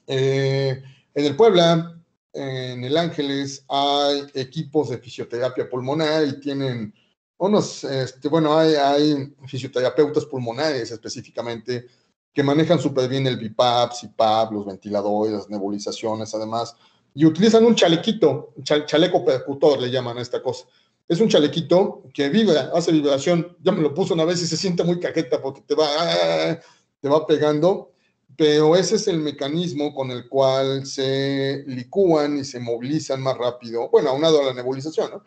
En el Puebla, en el Ángeles, hay equipos de fisioterapia pulmonar y tienen hay fisioterapeutas pulmonares específicamente que manejan súper bien el BiPAP, CPAP, los ventiladores, las nebulizaciones, además, y utilizan un chalequito, chaleco percutor le llaman a esta cosa. Es un chalequito que vibra, hace vibración. Ya me lo puso una vez y se siente muy cajeta porque te va pegando, pero ese es el mecanismo con el cual se licúan y se movilizan más rápido. Bueno, aunado a la nebulización, ¿no?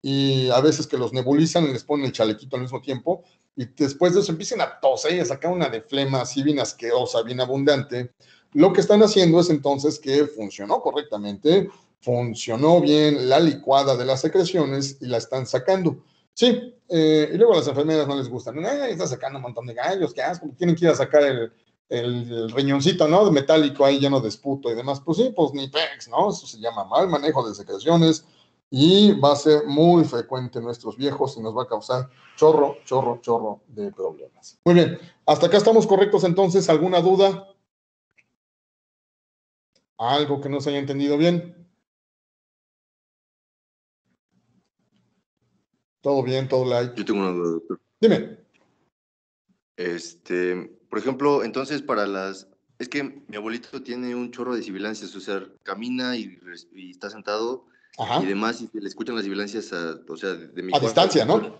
Y a veces que los nebulizan y les ponen el chalequito al mismo tiempo y después de eso empiezan a toser y a sacar una de flema así bien asquerosa, bien abundante. Lo que están haciendo es entonces que funcionó correctamente, funcionó bien la licuada de las secreciones y la están sacando. Sí, y luego a las enfermeras no les gustan. Están sacando un montón de gallos, qué asco, tienen que ir a sacar el riñoncito, ¿no? De metálico ahí lleno de esputo y demás. Pues sí, pues ni pex, ¿no? Eso se llama mal manejo de secreciones y va a ser muy frecuente en nuestros viejos y nos va a causar chorro de problemas. Muy bien, hasta acá estamos correctos entonces. ¿Alguna duda? ¿Algo que no se haya entendido bien? Todo bien, todo light. Yo tengo una duda, doctor. Dime. Por ejemplo, entonces es que mi abuelito tiene un chorro de sibilancias, o sea, camina y está sentado. Ajá. Y demás, y le escuchan las sibilancias de mi a distancia, ¿no?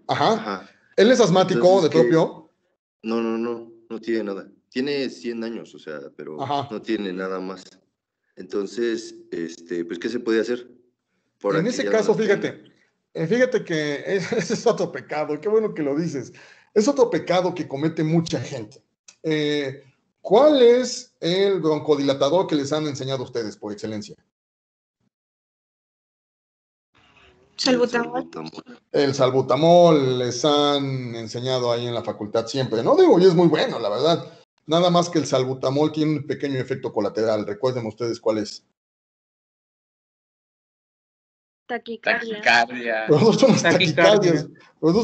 Ajá. Ajá. ¿Él es asmático Entonces, de propio? No tiene nada. Tiene 100 años, o sea, pero no tiene nada más. Entonces, pues, ¿qué se puede hacer? En ese caso, fíjate que ese es otro pecado, qué bueno que lo dices. Es otro pecado que comete mucha gente. ¿Cuál es el broncodilatador que les han enseñado a ustedes por excelencia? El salbutamol les han enseñado ahí en la facultad siempre, ¿no? Digo, y es muy bueno, la verdad. Nada más que el salbutamol tiene un pequeño efecto colateral. Recuerden ustedes cuál es. Taquicardia. Produce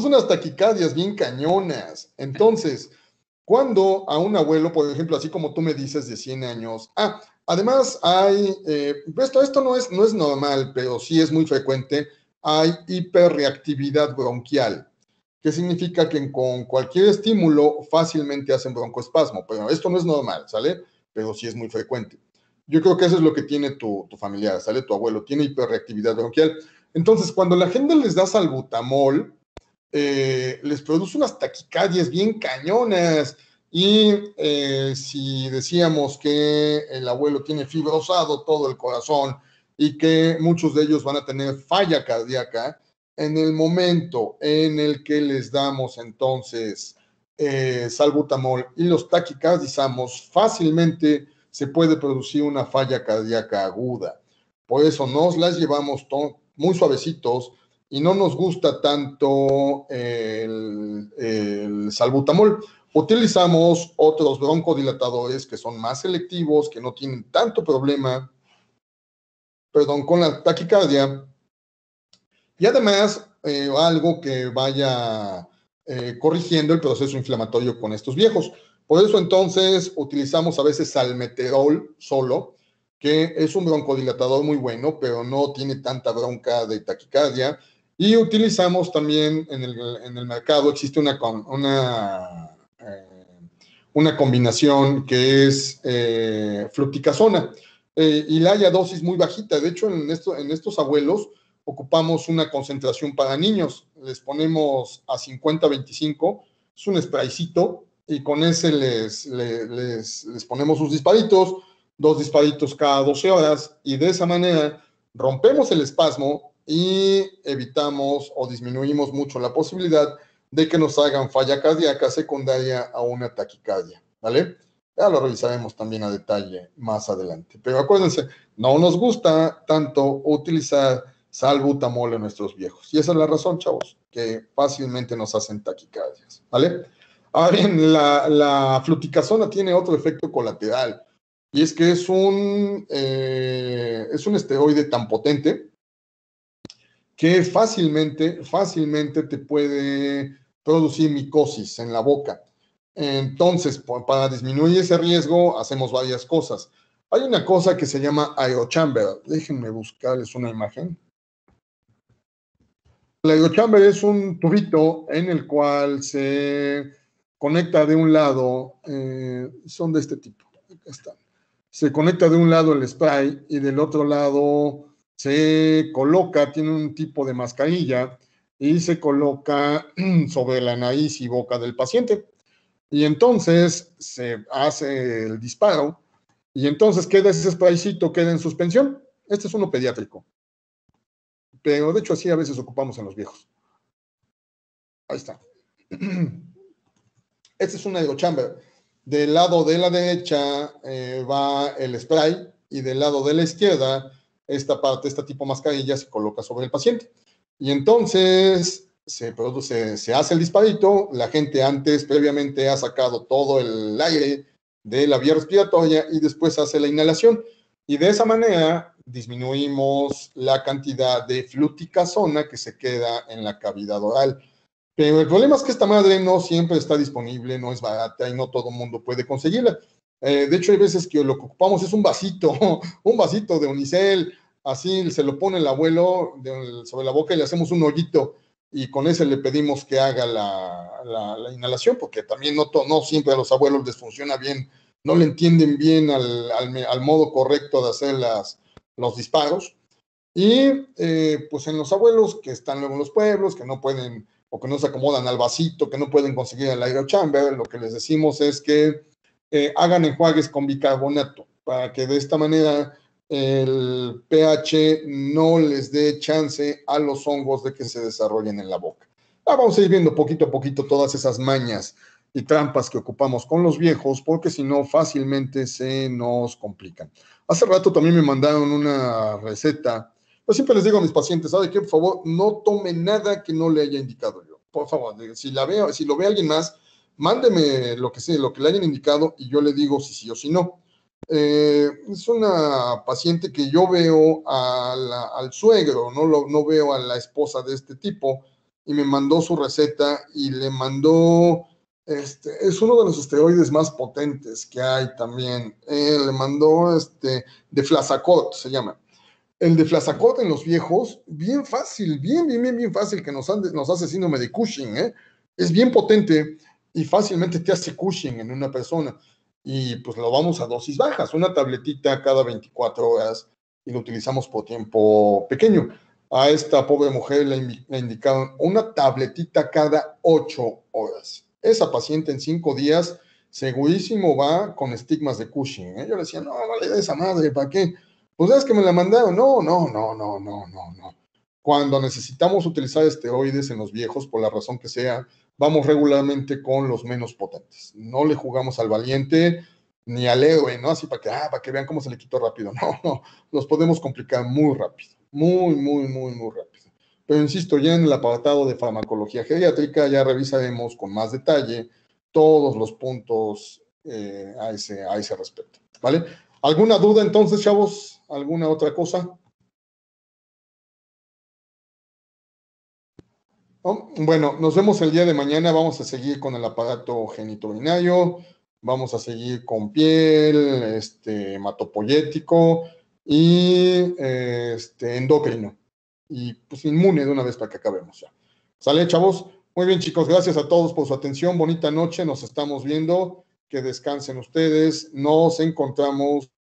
unas taquicardias bien cañonas. Entonces, Cuando a un abuelo, por ejemplo, así como tú me dices, de 100 años, además hay, esto no es normal, pero sí es muy frecuente, hay hiperreactividad bronquial, que significa que con cualquier estímulo fácilmente hacen broncoespasmo, pero esto no es normal, ¿sale? Pero sí es muy frecuente. Yo creo que eso es lo que tiene tu familiar, ¿sale? Tu abuelo tiene hiperreactividad bronquial. Entonces, cuando la gente les da salbutamol, les produce unas taquicardias bien cañonas. Y si decíamos que el abuelo tiene fibrosado todo el corazón y que muchos de ellos van a tener falla cardíaca, en el momento en el que les damos entonces salbutamol y los taquicardizamos, fácilmente se puede producir una falla cardíaca aguda. Por eso nos las llevamos muy suavecitos y no nos gusta tanto el salbutamol. Utilizamos otros broncodilatadores que son más selectivos, que no tienen tanto problema, con la taquicardia. Y además, algo que vaya corrigiendo el proceso inflamatorio con estos viejos. Por eso entonces utilizamos a veces salmeterol solo, que es un broncodilatador muy bueno, pero no tiene tanta bronca de taquicardia. Y utilizamos también en el mercado, existe una combinación que es fluticasona, y la hay a dosis muy bajita. De hecho, en estos abuelos ocupamos una concentración para niños, les ponemos a 50-25, es un spraycito, y con ese les ponemos sus disparitos, 2 disparitos cada 12 horas, y de esa manera rompemos el espasmo y evitamos o disminuimos mucho la posibilidad de que nos hagan falla cardíaca secundaria a una taquicardia, ¿vale? Ya lo revisaremos también a detalle más adelante. Pero acuérdense, no nos gusta tanto utilizar salbutamol en nuestros viejos. Y esa es la razón, chavos, que fácilmente nos hacen taquicardias, ¿vale? Ahora bien, la fluticasona tiene otro efecto colateral, y es que es un esteroide tan potente que fácilmente te puede producir micosis en la boca. Entonces, para disminuir ese riesgo, hacemos varias cosas. Hay una cosa que se llama aerochamber. Déjenme buscarles una imagen. El aerochamber es un tubito en el cual se conecta de un lado, son de este tipo, acá están. Se conecta de un lado el spray y del otro lado se coloca, tiene un tipo de mascarilla y se coloca sobre la nariz y boca del paciente. Y entonces se hace el disparo y entonces queda ese spraycito, queda en suspensión. Este es uno pediátrico, pero de hecho así a veces ocupamos en los viejos. Ahí está. Este es un aerochamber. Del lado de la derecha va el spray y del lado de la izquierda esta tipo mascarilla se coloca sobre el paciente. Y entonces se hace el disparito, la gente previamente ha sacado todo el aire de la vía respiratoria y después hace la inhalación. Y de esa manera disminuimos la cantidad de fluticasona que se queda en la cavidad oral. Pero el problema es que esta madre no siempre está disponible, no es barata y no todo el mundo puede conseguirla. De hecho, hay veces que lo que ocupamos es un vasito de unicel, así se lo pone el abuelo sobre la boca y le hacemos un hoyito y con ese le pedimos que haga la inhalación, porque también no siempre a los abuelos les funciona bien, no le entienden bien al modo correcto de hacer los disparos. Y pues en los abuelos que están luego en los pueblos, que no pueden o que no se acomodan al vasito, que no pueden conseguir el aerochamber, lo que les decimos es que hagan enjuagues con bicarbonato, para que de esta manera el pH no les dé chance a los hongos de que se desarrollen en la boca. Vamos a ir viendo poquito a poquito todas esas mañas y trampas que ocupamos con los viejos, porque si no fácilmente se nos complican. Hace rato también me mandaron una receta. Yo siempre les digo a mis pacientes, ¿sabe qué? Por favor, no tome nada que no le haya indicado yo. Por favor, si lo ve alguien más, mándeme lo que le hayan indicado y yo le digo si sí o si no. Es una paciente que yo veo al suegro, no veo a la esposa de este tipo, y me mandó su receta y le mandó Es uno de los esteroides más potentes que hay también. Le mandó Deflazacort, se llama. El Deflazacort en los viejos, bien fácil, bien fácil, que nos hace síndrome de Cushing, ¿eh? Es bien potente y fácilmente te hace Cushing en una persona. Y pues lo vamos a dosis bajas, una tabletita cada 24 horas y lo utilizamos por tiempo pequeño. A esta pobre mujer le indicaron una tabletita cada 8 horas. Esa paciente en 5 días segurísimo va con estigmas de Cushing, ¿eh? Yo le decía, no le des esa madre, ¿para qué? Pues es que me la mandaron. No. Cuando necesitamos utilizar esteroides en los viejos, por la razón que sea, vamos regularmente con los menos potentes. No le jugamos al valiente ni al héroe, ¿no? Así para que vean cómo se le quitó rápido. No, los podemos complicar muy rápido. Muy rápido. Pero insisto, ya en el apartado de farmacología geriátrica ya revisaremos con más detalle todos los puntos a ese respecto, ¿vale? ¿Alguna duda entonces, chavos? ¿Alguna otra cosa? ¿No? Bueno, nos vemos el día de mañana. Vamos a seguir con el aparato genitourinario, vamos a seguir con piel, hematopoyético y endocrino. Y pues inmune de una vez para que acabemos ya. ¿Sale, chavos? Muy bien, chicos. Gracias a todos por su atención. Bonita noche. Nos estamos viendo. Que descansen ustedes. Nos encontramos